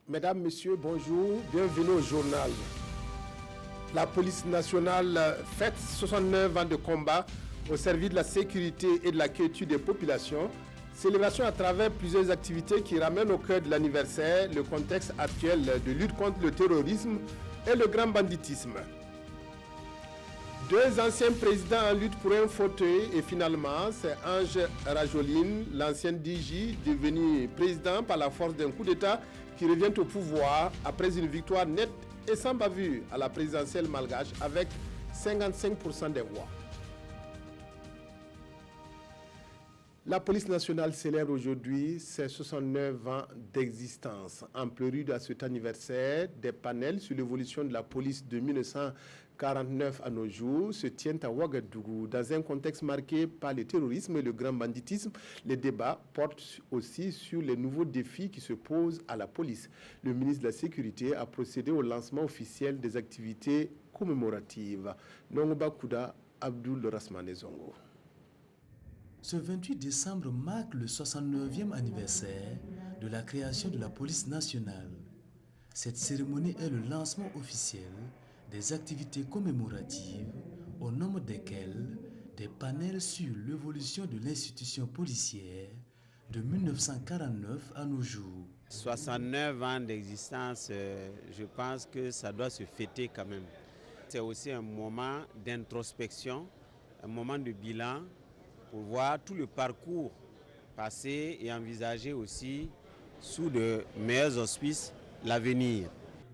Mesdames, Messieurs, bonjour, bienvenue au journal. La police nationale fête 69 ans de combat au service de la sécurité et de la quiétude des populations. Célébration à travers plusieurs activités qui ramènent au cœur de l'anniversaire le contexte actuel de lutte contre le terrorisme et le grand banditisme. Deux anciens présidents en lutte pour un fauteuil et finalement, c'est Ange Rajoelina, l'ancien DG, devenu président par la force d'un coup d'État qui revient au pouvoir après une victoire nette et sans bavure à la présidentielle malgache avec 55% des voix. La police nationale célèbre aujourd'hui ses 69 ans d'existence. En prélude à cet anniversaire, des panels sur l'évolution de la police de 1949 à nos jours se tiennent à Ouagadougou. Dans un contexte marqué par le terrorisme et le grand banditisme, les débats portent aussi sur les nouveaux défis qui se posent à la police. Le ministre de la Sécurité a procédé au lancement officiel des activités commémoratives. Nongba Kouda, Abdoul Rasmane Zongo. Ce 28 décembre marque le 69e anniversaire de la création de la police nationale. Cette cérémonie est le lancement officiel des activités commémoratives au nombre desquelles des panels sur l'évolution de l'institution policière de 1949 à nos jours. 69 ans d'existence, je pense que ça doit se fêter quand même. C'est aussi un moment d'introspection, un moment de bilan, pour voir tout le parcours passé et envisager aussi sous de meilleurs auspices l'avenir.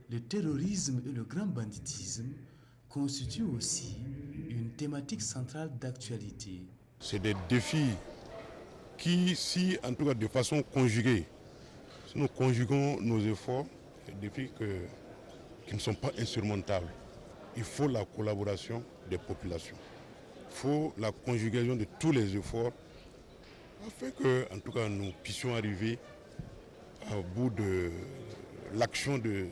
Le terrorisme et le grand banditisme constituent aussi une thématique centrale d'actualité. C'est des défis qui, si en tout cas de façon conjuguée, si nous conjuguons nos efforts, des défis qui ne sont pas insurmontables. Il faut la collaboration des populations. Il faut la conjugaison de tous les efforts afin que, en tout cas, nous puissions arriver au bout de l'action de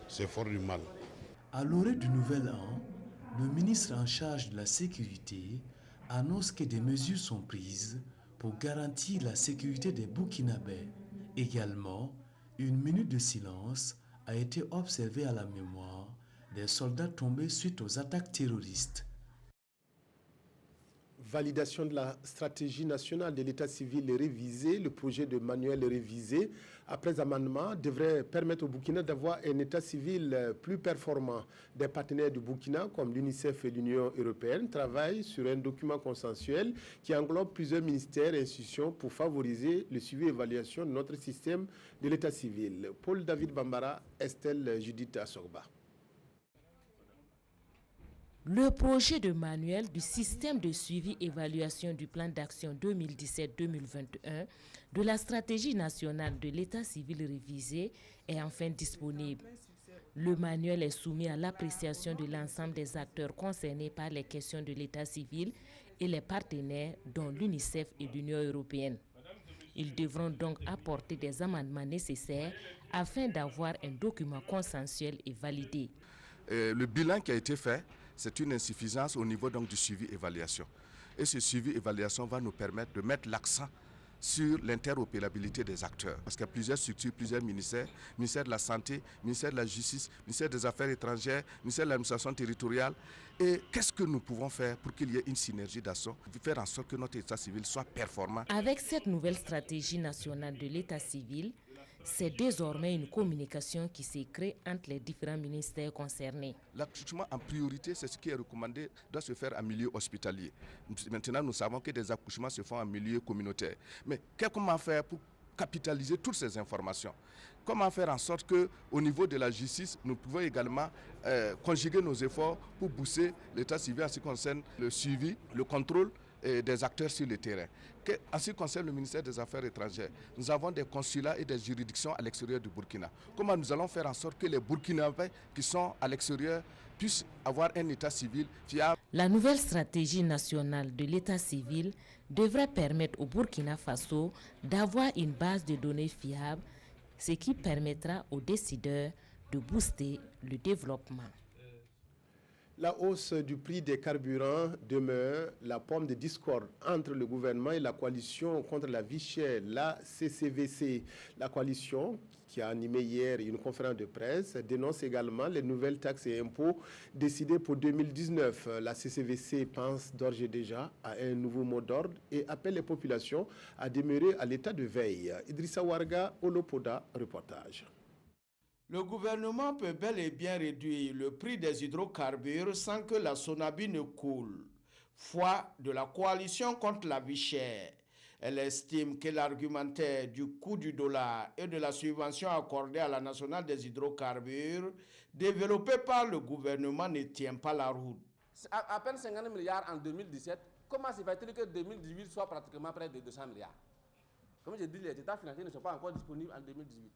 ces forces du mal. À l'orée du nouvel an, le ministre en charge de la sécurité annonce que des mesures sont prises pour garantir la sécurité des Burkinabés. Également, une minute de silence a été observée à la mémoire des soldats tombés suite aux attaques terroristes. Validation de la stratégie nationale de l'état civil révisée. Le projet de manuel révisé après amendement devrait permettre au Burkina d'avoir un état civil plus performant. Des partenaires du Burkina comme l'UNICEF et l'Union européenne travaillent sur un document consensuel qui englobe plusieurs ministères et institutions pour favoriser le suivi et évaluation de notre système de l'état civil. Paul David Bambara, Estelle Judith Assogba. Le projet de manuel du système de suivi-évaluation du plan d'action 2017-2021 de la stratégie nationale de l'état civil révisé est enfin disponible. Le manuel est soumis à l'appréciation de l'ensemble des acteurs concernés par les questions de l'état civil et les partenaires dont l'UNICEF et l'Union européenne. Ils devront donc apporter des amendements nécessaires afin d'avoir un document consensuel et validé. Le bilan qui a été fait, c'est une insuffisance au niveau donc du suivi-évaluation. Et ce suivi-évaluation va nous permettre de mettre l'accent sur l'interopérabilité des acteurs. Parce qu'il y a plusieurs structures, plusieurs ministères, ministère de la Santé, ministère de la Justice, ministère des Affaires étrangères, ministère de l'administration territoriale. Et qu'est-ce que nous pouvons faire pour qu'il y ait une synergie d'action, faire en sorte que notre état civil soit performant. Avec cette nouvelle stratégie nationale de l'état civil, c'est désormais une communication qui s'est créée entre les différents ministères concernés. L'accouchement en priorité, c'est ce qui est recommandé, doit se faire en milieu hospitalier. Maintenant, nous savons que des accouchements se font en milieu communautaire. Mais comment faire pour capitaliser toutes ces informations? Comment faire en sorte qu'au niveau de la justice, nous pouvons également conjuguer nos efforts pour booster l'état civil en ce qui concerne le suivi, le contrôle des acteurs sur le terrain. En ce qui concerne le ministère des Affaires étrangères, nous avons des consulats et des juridictions à l'extérieur du Burkina. Comment nous allons faire en sorte que les Burkinabés qui sont à l'extérieur puissent avoir un état civil fiable? La nouvelle stratégie nationale de l'état civil devrait permettre au Burkina Faso d'avoir une base de données fiable, ce qui permettra aux décideurs de booster le développement. La hausse du prix des carburants demeure la pomme de discorde entre le gouvernement et la coalition contre la vie chère, la CCVC. La coalition, qui a animé hier une conférence de presse, dénonce également les nouvelles taxes et impôts décidées pour 2019. La CCVC pense d'ores et déjà à un nouveau mot d'ordre et appelle les populations à demeurer à l'état de veille. Idrissa Warga, Olopoda, reportage. Le gouvernement peut bel et bien réduire le prix des hydrocarbures sans que la Sonabi ne coule. Foi de la coalition contre la vie chère. Elle estime que l'argumentaire du coût du dollar et de la subvention accordée à la nationale des hydrocarbures développée par le gouvernement ne tient pas la route. À peine 50 milliards en 2017, comment se fait-il que 2018 soit pratiquement près de 200 milliards? Comme je dis, les états financiers ne sont pas encore disponibles en 2018.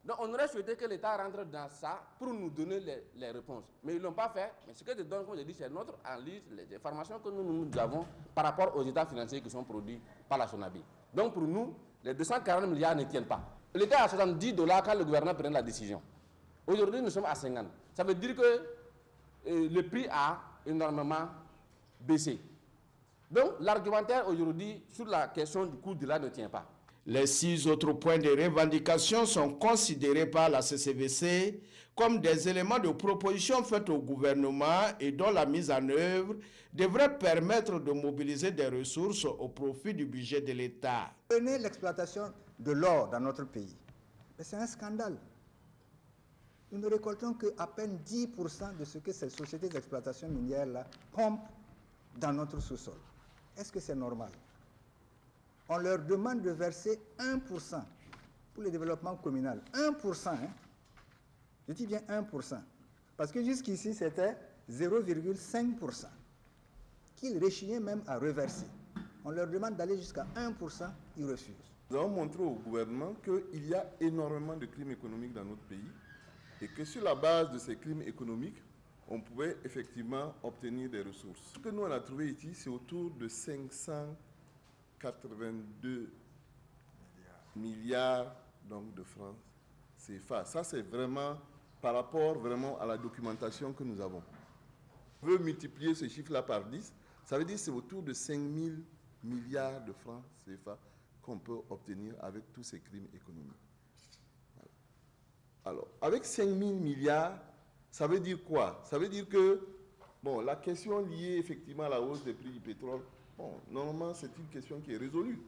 Donc on aurait souhaité que l'État rentre dans ça pour nous donner les réponses. Mais ils ne l'ont pas fait. Mais ce que je donne, comme je dis, c'est notre analyse, les informations que nous avons par rapport aux états financiers qui sont produits par la Sonabi. Donc pour nous, les 240 milliards ne tiennent pas. L'État est à $70 quand le gouvernement prend la décision. Aujourd'hui, nous sommes à 50. Ça veut dire que le prix a énormément baissé. Donc l'argumentaire aujourd'hui sur la question du coût de là ne tient pas. Les 6 autres points de revendication sont considérés par la CCVC comme des éléments de proposition faits au gouvernement et dont la mise en œuvre devrait permettre de mobiliser des ressources au profit du budget de l'État. Prenez l'exploitation de l'or dans notre pays. C'est un scandale. Nous ne récoltons qu'à peine 10% de ce que ces sociétés d'exploitation minière-là pompent dans notre sous-sol. Est-ce que c'est normal? On leur demande de verser 1% pour le développement communal. 1%, hein? Je dis bien 1%. Parce que jusqu'ici, c'était 0,5%. Qu'ils réchignaient même à reverser. On leur demande d'aller jusqu'à 1%, ils refusent. Nous avons montré au gouvernement qu'il y a énormément de crimes économiques dans notre pays et que sur la base de ces crimes économiques, on pouvait effectivement obtenir des ressources. Ce que nous on a trouvé ici, c'est autour de 582 milliards donc, de francs CFA. Ça, c'est vraiment par rapport vraiment à la documentation que nous avons. On veut multiplier ce chiffre-là par 10, ça veut dire que c'est autour de 5 000 milliards de francs CFA qu'on peut obtenir avec tous ces crimes économiques. Alors, avec 5 000 milliards, ça veut dire quoi? Ça veut dire que, bon, la question liée effectivement à la hausse des prix du pétrole, bon, normalement, c'est une question qui est résolue.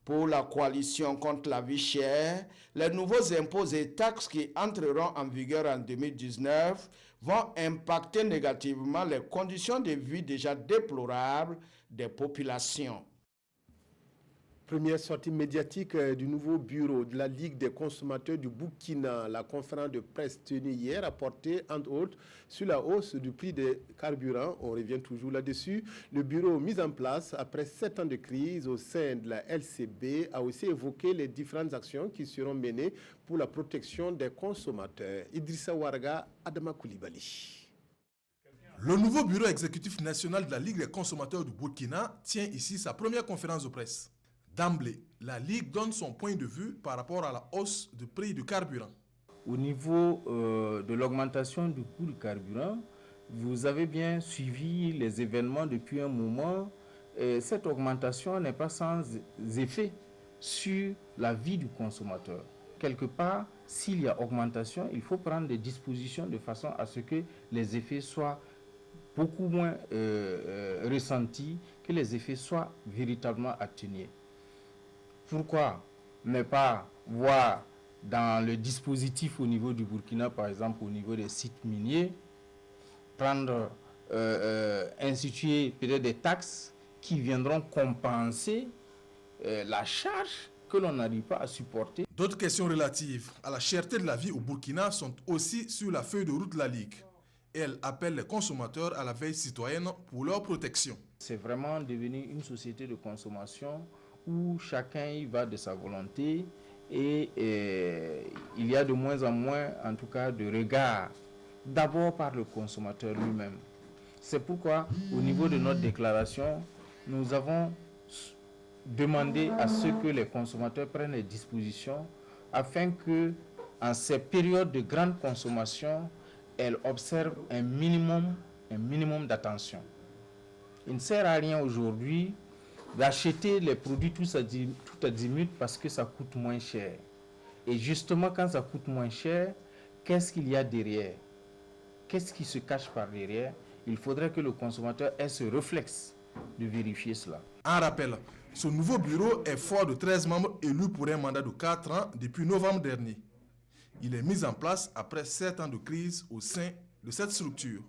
Pour la coalition contre la vie chère, les nouveaux impôts et taxes qui entreront en vigueur en 2019 vont impacter négativement les conditions de vie déjà déplorables des populations. Première sortie médiatique du nouveau bureau de la Ligue des consommateurs du Burkina. La conférence de presse tenue hier a porté, entre autres, sur la hausse du prix des carburants. On revient toujours là-dessus. Le bureau mis en place après 7 ans de crise au sein de la LCB a aussi évoqué les différentes actions qui seront menées pour la protection des consommateurs. Idrissa Warga, Adama Koulibaly. Le nouveau bureau exécutif national de la Ligue des consommateurs du Burkina tient ici sa première conférence de presse. D'emblée, la Ligue donne son point de vue par rapport à la hausse du prix du carburant. Au niveau de l'augmentation du coût du carburant, vous avez bien suivi les événements depuis un moment. Cette augmentation n'est pas sans effet sur la vie du consommateur. Quelque part, s'il y a augmentation, il faut prendre des dispositions de façon à ce que les effets soient beaucoup moins ressentis, que les effets soient véritablement atténués. Pourquoi ne pas voir dans le dispositif au niveau du Burkina, par exemple au niveau des sites miniers, instituer peut-être des taxes qui viendront compenser la charge que l'on n'arrive pas à supporter. D'autres questions relatives à la cherté de la vie au Burkina sont aussi sur la feuille de route de la Ligue. Elle appelle les consommateurs à la veille citoyenne pour leur protection. C'est vraiment devenu une société de consommation où chacun y va de sa volonté et il y a de moins en moins, en tout cas, de regard, d'abord par le consommateur lui-même. C'est pourquoi, au niveau de notre déclaration, nous avons demandé à ce que les consommateurs prennent des dispositions afin que, en ces périodes de grande consommation, elles observent un minimum un minimum d'attention. Il ne sert à rien aujourd'hui d'acheter les produits tout azimut parce que ça coûte moins cher. Et justement, quand ça coûte moins cher, qu'est-ce qu'il y a derrière? Qu'est-ce qui se cache par derrière? Il faudrait que le consommateur ait ce réflexe de vérifier cela. En rappel, ce nouveau bureau est fort de 13 membres élus pour un mandat de 4 ans depuis novembre dernier. Il est mis en place après 7 ans de crise au sein de cette structure.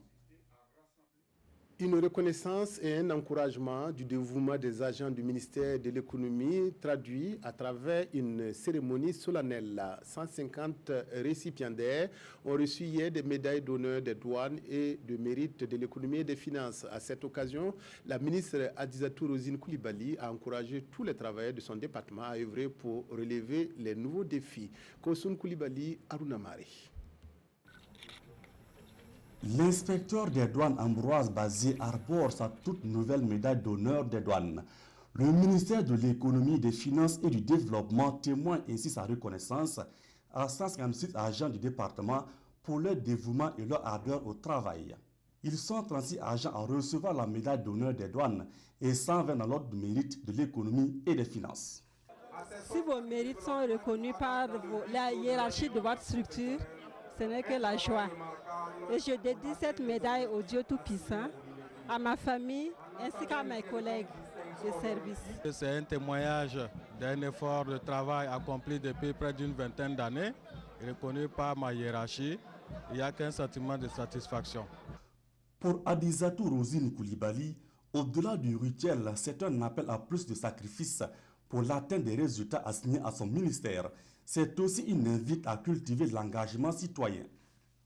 Une reconnaissance et un encouragement du dévouement des agents du ministère de l'économie traduit à travers une cérémonie solennelle. 150 récipiendaires ont reçu hier des médailles d'honneur des douanes et de mérite de l'économie et des finances. À cette occasion, la ministre Adizatou Rosine Koulibaly a encouragé tous les travailleurs de son département à œuvrer pour relever les nouveaux défis. Kosoun Koulibaly, Arunamari. L'inspecteur des douanes Ambroise Bazé arbore sa toute nouvelle médaille d'honneur des douanes. Le ministère de l'économie, des finances et du développement témoigne ainsi sa reconnaissance à 156 agents du département pour leur dévouement et leur ardeur au travail. Ils sont 36 agents à recevoir la médaille d'honneur des douanes et 120 dans l'ordre de mérite de l'économie et des finances. Si vos mérites sont reconnus par la hiérarchie de votre structure, ce n'est que la joie. Et je dédie cette médaille au Dieu Tout-Puissant, à ma famille ainsi qu'à mes collègues de service. C'est un témoignage d'un effort de travail accompli depuis près d'une vingtaine d'années, reconnu par ma hiérarchie. Il n'y a qu'un sentiment de satisfaction. Pour Adizatou Rosine Koulibaly, au-delà du rituel, c'est un appel à plus de sacrifices pour l'atteinte des résultats assignés à son ministère. C'est aussi une invite à cultiver l'engagement citoyen.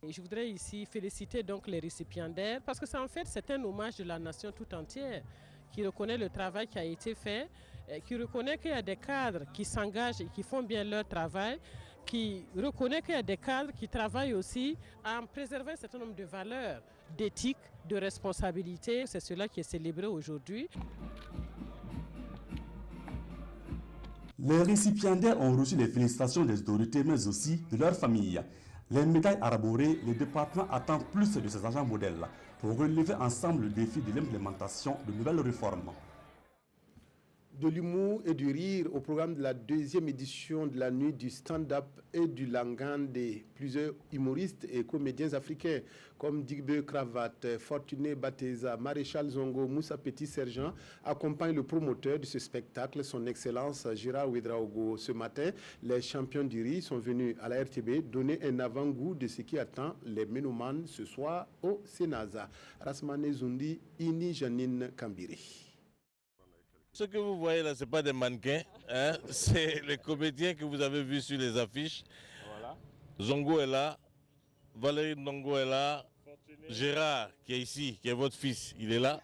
Je voudrais ici féliciter donc les récipiendaires parce que c'est un hommage de la nation tout entière qui reconnaît le travail qui a été fait, qui reconnaît qu'il y a des cadres qui s'engagent et qui font bien leur travail, qui reconnaît qu'il y a des cadres qui travaillent aussi à préserver un certain nombre de valeurs, d'éthique, de responsabilité. C'est cela qui est célébré aujourd'hui. Les récipiendaires ont reçu les félicitations des autorités, mais aussi de leurs familles. Les médailles arborées, le département attend plus de ces agents modèles pour relever ensemble le défi de l'implémentation de nouvelles réformes. De l'humour et du rire au programme de la deuxième édition de la nuit du stand-up et du langan des plusieurs humoristes et comédiens africains comme Digbe Cravate, Fortuné Bateza, Maréchal Zongo, Moussa Petit Sergent accompagnent le promoteur de ce spectacle, son Excellence Gérard Ouedraogo. Ce matin, les champions du rire sont venus à la RTB donner un avant-goût de ce qui attend les ménomanes ce soir au Sénaza. Rasmane Zundi, Ini Janine Kambiri. Ce que vous voyez là, ce n'est pas des mannequins, hein? C'est les comédiens que vous avez vus sur les affiches. Voilà. Zongo est là, Valérie Ndongo est là, Gérard qui est ici, qui est votre fils, il est là.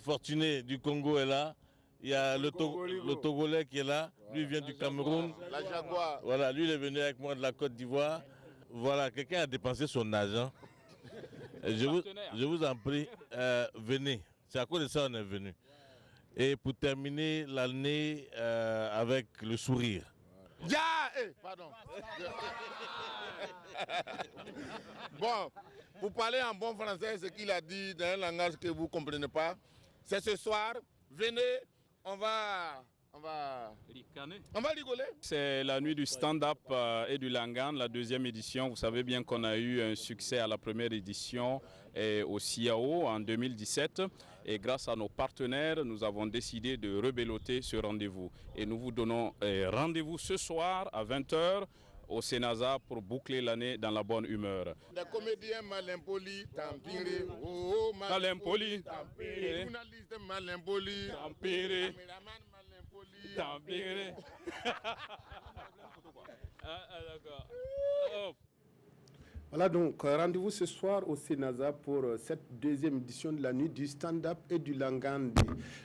Fortuné du Congo est là. Il y a le Togolais qui est là, lui vient du Cameroun. La Jaguar. Voilà, lui il est venu avec moi de la Côte d'Ivoire. Voilà, quelqu'un a dépensé son argent. Je vous en prie, venez. C'est à cause de ça qu'on est venu. Et pour terminer l'année avec le sourire. Pardon. Bon, pour parler en bon français, ce qu'il a dit dans un langage que vous ne comprenez pas, c'est ce soir, venez, on va rigoler. C'est la nuit du stand-up et du langan, la deuxième édition. Vous savez bien qu'on a eu un succès à la première édition et au CIAO en 2017. Et grâce à nos partenaires, nous avons décidé de rebeloter ce rendez-vous. Et nous vous donnons rendez-vous ce soir à 20h au Sénaza pour boucler l'année dans la bonne humeur. Des comédiens malimpolis, tampiré. Oh, malimpolis, tampiré. Journaliste malimpolis, tampiré. Caméraman malimpolis, tampiré. D'accord. Voilà donc, rendez-vous ce soir au Sénaza pour cette deuxième édition de la nuit du stand-up et du langandi.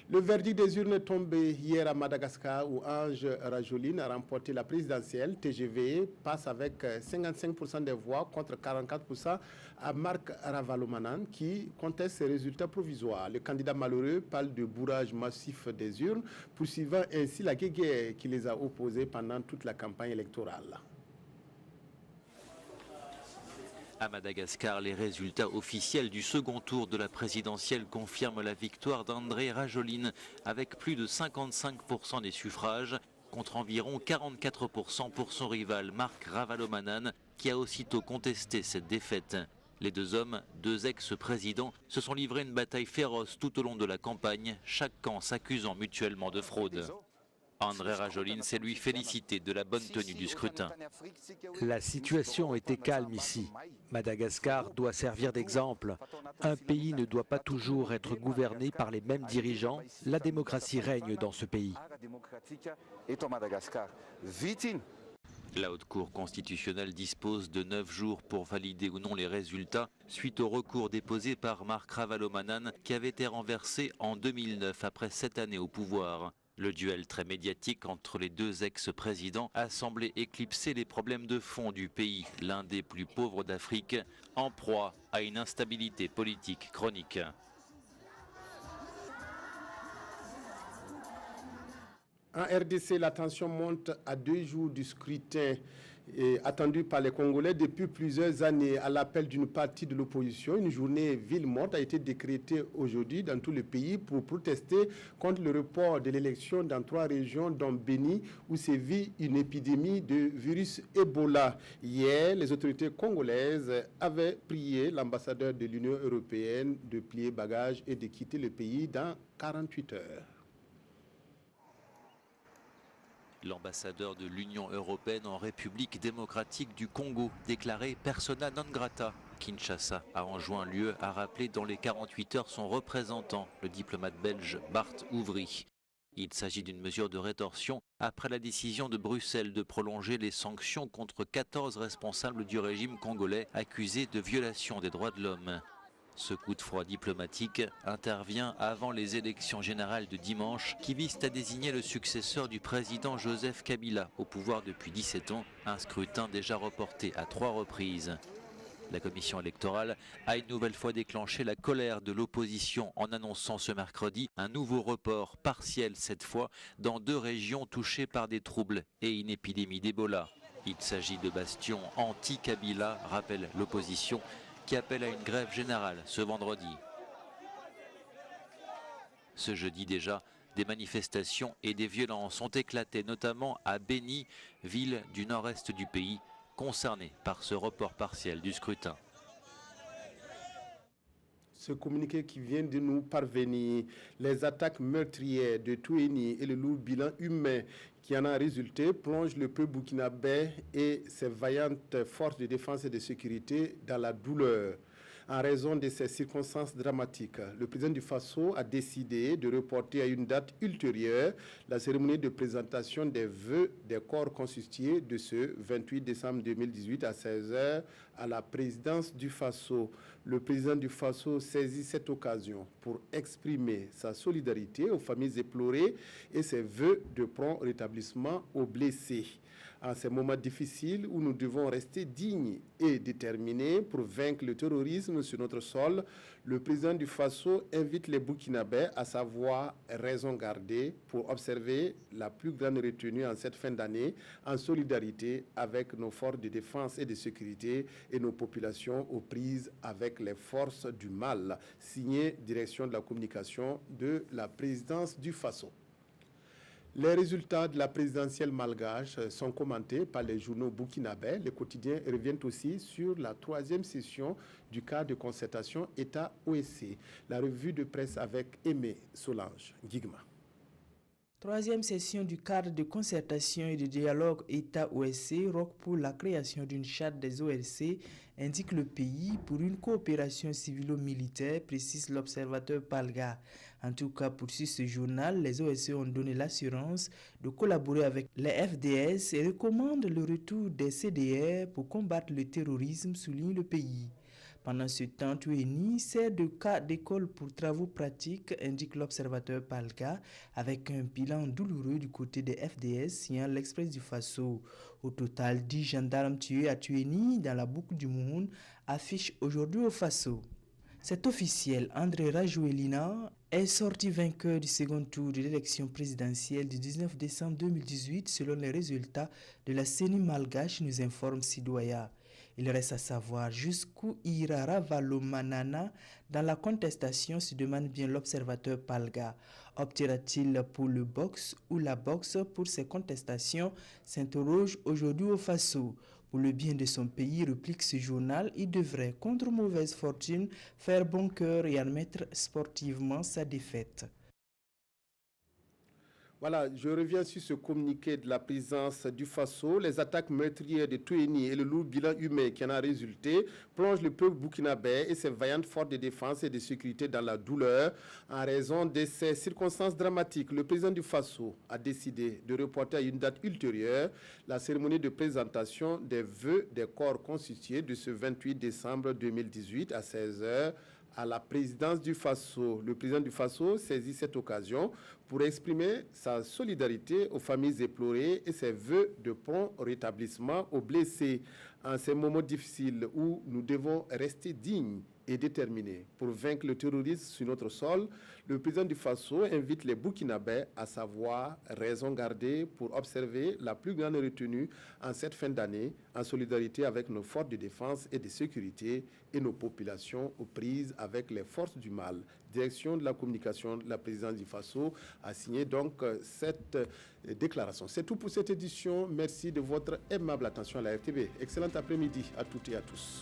Le verdict des urnes est tombé hier à Madagascar où Ange Rajoelina a remporté la présidentielle. TGV passe avec 55% des voix contre 44% à Marc Ravalomanan qui conteste ses résultats provisoires. Le candidat malheureux parle de bourrage massif des urnes, poursuivant ainsi la guéguerre qui les a opposés pendant toute la campagne électorale. À Madagascar, les résultats officiels du second tour de la présidentielle confirment la victoire d'André Rajoelina avec plus de 55% des suffrages contre environ 44% pour son rival Marc Ravalomanan qui a aussitôt contesté cette défaite. Les deux hommes, deux ex-présidents, se sont livrés une bataille féroce tout au long de la campagne, chaque camp s'accusant mutuellement de fraude. André Rajoelina s'est lui félicité de la bonne tenue du scrutin. La situation était calme ici. Madagascar doit servir d'exemple. Un pays ne doit pas toujours être gouverné par les mêmes dirigeants. La démocratie règne dans ce pays. La Haute Cour constitutionnelle dispose de 9 jours pour valider ou non les résultats suite au recours déposé par Marc Ravalomanan qui avait été renversé en 2009 après 7 années au pouvoir. Le duel très médiatique entre les deux ex-présidents a semblé éclipser les problèmes de fond du pays, l'un des plus pauvres d'Afrique, en proie à une instabilité politique chronique. En RDC, la tension monte à 2 jours du scrutin attendu par les Congolais depuis plusieurs années. À l'appel d'une partie de l'opposition, une journée ville morte a été décrétée aujourd'hui dans tout le pays pour protester contre le report de l'élection dans 3 régions, dont Béni, où sévit une épidémie de virus Ebola. Hier, les autorités congolaises avaient prié l'ambassadeur de l'Union européenne de plier bagages et de quitter le pays dans 48 heures. L'ambassadeur de l'Union européenne en République démocratique du Congo, déclaré persona non grata. Kinshasa a enjoint l'UE à rappeler dans les 48 heures son représentant, le diplomate belge Bart Ouvry. Il s'agit d'une mesure de rétorsion après la décision de Bruxelles de prolonger les sanctions contre 14 responsables du régime congolais accusés de violation des droits de l'homme. Ce coup de froid diplomatique intervient avant les élections générales de dimanche qui visent à désigner le successeur du président Joseph Kabila au pouvoir depuis 17 ans, un scrutin déjà reporté à 3 reprises. La commission électorale a une nouvelle fois déclenché la colère de l'opposition en annonçant ce mercredi un nouveau report partiel cette fois dans 2 régions touchées par des troubles et une épidémie d'Ebola. Il s'agit de bastions anti-Kabila, rappelle l'opposition, qui appelle à une grève générale ce vendredi. Ce jeudi déjà, des manifestations et des violences ont éclaté, notamment à Béni, ville du nord-est du pays, concernée par ce report partiel du scrutin. Ce communiqué qui vient de nous parvenir, les attaques meurtrières de Touéni et le lourd bilan humain qui en a résulté plonge le peuple burkinabé et ses vaillantes forces de défense et de sécurité dans la douleur. En raison de ces circonstances dramatiques, le président du Faso a décidé de reporter à une date ultérieure la cérémonie de présentation des vœux des corps constitués de ce 28 décembre 2018 à 16h à la présidence du Faso. Le président du Faso saisit cette occasion pour exprimer sa solidarité aux familles éplorées et ses vœux de prompt rétablissement aux blessés. En ces moments difficiles où nous devons rester dignes et déterminés pour vaincre le terrorisme sur notre sol, le président du Faso invite les Burkinabés à savoir raison garder pour observer la plus grande retenue en cette fin d'année en solidarité avec nos forces de défense et de sécurité et nos populations aux prises avec les forces du mal. Signé direction de la communication de la présidence du Faso. Les résultats de la présidentielle malgache sont commentés par les journaux burkinabés. Les quotidiens reviennent aussi sur la 3e session du cadre de concertation État-OSC. La revue de presse avec Aimé Solange Guigma. 3e session du cadre de concertation et de dialogue État-OSC roque pour la création d'une charte des OLC, indique le pays pour une coopération civilo-militaire, précise l'observateur Palga. En tout cas, poursuit ce journal, les OSC ont donné l'assurance de collaborer avec les FDS et recommandent le retour des CDR pour combattre le terrorisme, souligne le pays. Pendant ce temps, Touéni sert de cas d'école pour travaux pratiques, indique l'observateur Palka, avec un bilan douloureux du côté des FDS, signant l'Express du Faso. Au total, 10 gendarmes tués à Touéni dans la boucle du Moun affiche aujourd'hui au Faso. Cet officiel, André Rajoelina, est sorti vainqueur du second tour de l'élection présidentielle du 19 décembre 2018 selon les résultats de la CENI malgache, nous informe Sidoya. Il reste à savoir jusqu'où ira Ravalomanana dans la contestation, se demande bien l'observateur Palga. Optera-t-il pour le boxe ou la boxe pour ces contestations, s'interroge aujourd'hui au Faso. Pour le bien de son pays, réplique ce journal, il devrait, contre mauvaise fortune, faire bon cœur et admettre sportivement sa défaite. Voilà, je reviens sur ce communiqué de la présidence du Faso. Les attaques meurtrières de Touéni et le lourd bilan humain qui en a résulté plongent le peuple burkinabé et ses vaillantes forces de défense et de sécurité dans la douleur. En raison de ces circonstances dramatiques, le président du Faso a décidé de reporter à une date ultérieure la cérémonie de présentation des vœux des corps constitués de ce 28 décembre 2018 à 16h. À la présidence du Faso. Le président du Faso saisit cette occasion pour exprimer sa solidarité aux familles éplorées et ses vœux de prompt rétablissement aux blessés. En ces moments difficiles où nous devons rester dignes et déterminés pour vaincre le terrorisme sur notre sol, le président du Faso invite les Burkinabés à savoir raison garder pour observer la plus grande retenue en cette fin d'année en solidarité avec nos forces de défense et de sécurité et nos populations aux prises avec les forces du mal. Direction de la communication de la présidence du Faso a signé donc cette déclaration. C'est tout pour cette édition. Merci de votre aimable attention à la RTB. Excellent après-midi à toutes et à tous.